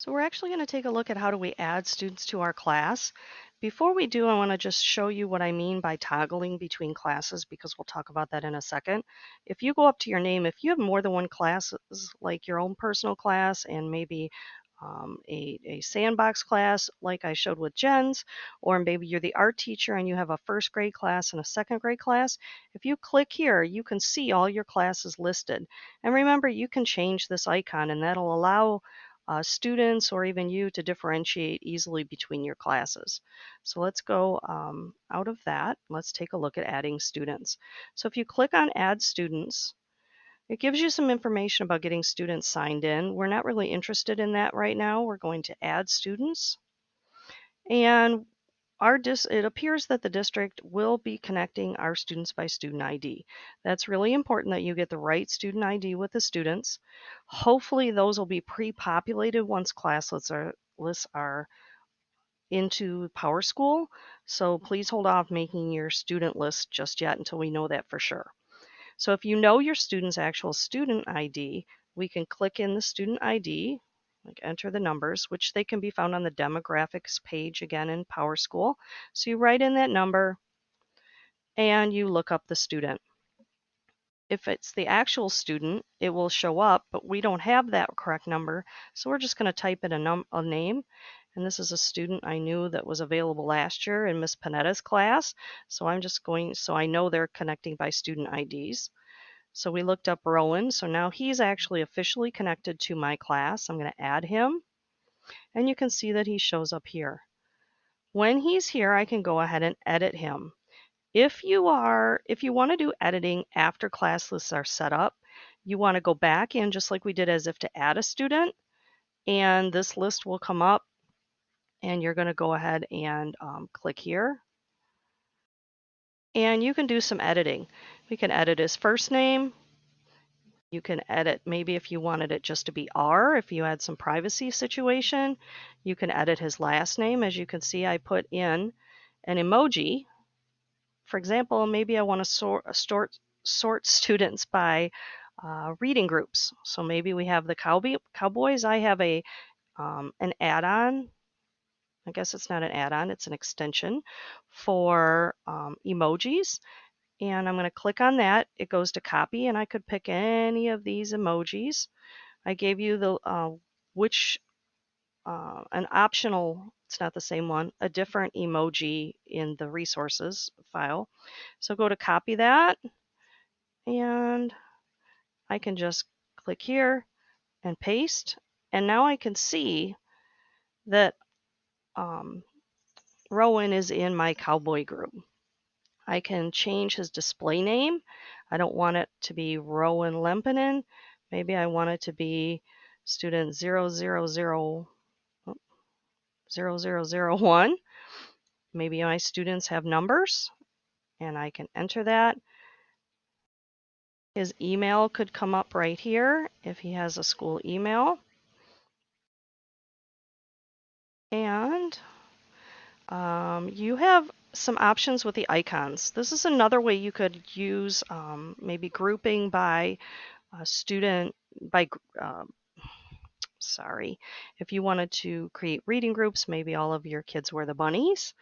So we're actually going to take a look at how do we add students to our class. Before we do, I want to just show you what I mean by toggling between classes because we'll talk about that in a second. If you go up to your name, if you have more than one class, like your own personal class and maybe a sandbox class like I showed with Jen's, or maybe you're the art teacher and you have a first grade class and a second grade class, if you click here, you can see all your classes listed. And remember, you can change this icon and that'll allow students or even you to differentiate easily between your classes. So let's go out of that. Let's take a look at adding students. So if you click on Add Students, it gives you some information about getting students signed in. We're not really interested in that right now. We're going to add students. And it appears that the district will be connecting our students by student ID. That's really important that you get the right student ID with the students. Hopefully those will be pre-populated once class lists are into PowerSchool. So please hold off making your student list just yet until we know that for sure. So if you know your student's actual student ID, we can click in the student ID, like enter the numbers, which they can be found on the demographics page again in PowerSchool. So you write in that number and you look up the student. If it's the actual student, it will show up, but we don't have that correct number. So we're just going to type in a name. And this is a student I knew that was available last year in Miss Panetta's class. So so I know they're connecting by student IDs. So we looked up Rowan. So now he's actually officially connected to my class. I'm going to add him. And you can see that he shows up here. When he's here, I can go ahead and edit him. If you want to do editing after class lists are set up, you want to go back in just like we did as if to add a student. And this list will come up and you're going to go ahead and click here. And you can do some editing. We can edit his first name. You can edit maybe if you wanted it just to be R, if you had some privacy situation. You can edit his last name. As you can see, I put in an emoji. For example, maybe I want to sort students by reading groups. So maybe we have the Cowboys. I have an add-on. I guess it's not an add-on, it's an extension for emojis. And I'm going to click on that. It goes to copy, and I could pick any of these emojis. I gave you an optional, it's not the same one, a different emoji in the resources file. So go to copy that, and I can just click here and paste. And now I can see that Rowan is in my cowboy group. I can change his display name. I don't want it to be Rowan Lempinen. Maybe I want it to be student 0001. Maybe my students have numbers and I can enter that. His email could come up right here if he has a school email. And you have some options with the icons. This is another way you could use maybe grouping by student, by, sorry, if you wanted to create reading groups, maybe all of your kids were the bunnies.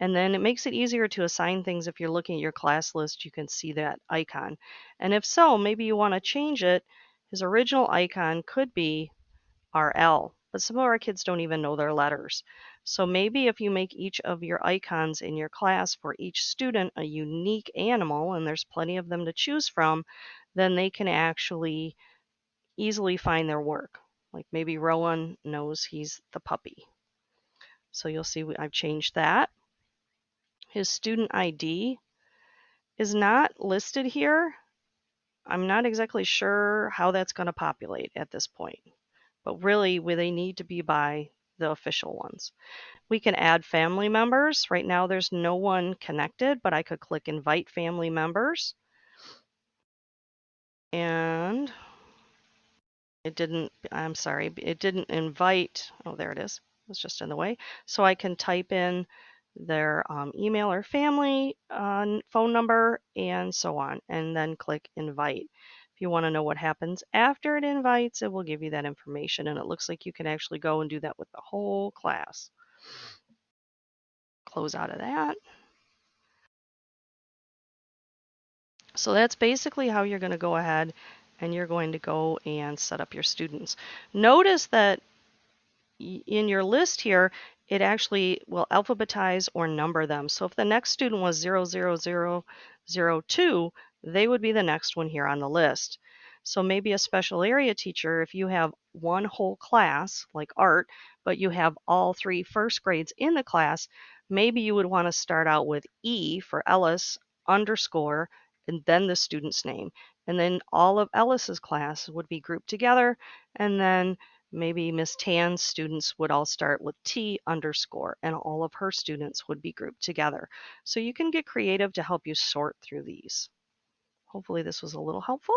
And then it makes it easier to assign things. If you're looking at your class list, you can see that icon. And if so, maybe you want to change it. His original icon could be RL, but some of our kids don't even know their letters. So maybe if you make each of your icons in your class for each student a unique animal, and there's plenty of them to choose from, then they can actually easily find their work. Like maybe Rowan knows he's the puppy. So you'll see I've changed that. His student ID is not listed here. I'm not exactly sure how that's going to populate at this point. But really, they need to be by the official ones. We can add family members. Right now, there's no one connected, but I could click Invite Family Members. And it didn't invite. Oh, there it is. It was just in the way. So I can type in their email or family phone number and so on, and then click Invite. If you want to know what happens after it invites, it will give you that information, and it looks like you can actually go and do that with the whole class. Close out of that. So that's basically how you're going to go ahead and you're going to go and set up your students. Notice that in your list here, it actually will alphabetize or number them. So if the next student was 00002, they would be the next one here on the list. So maybe a special area teacher, if you have one whole class, like art, but you have all 3 first grades in the class, maybe you would want to start out with E for Ellis underscore and then the student's name. And then all of Ellis's class would be grouped together, and then maybe Miss Tan's students would all start with T underscore, and all of her students would be grouped together. So you can get creative to help you sort through these. Hopefully this was a little helpful.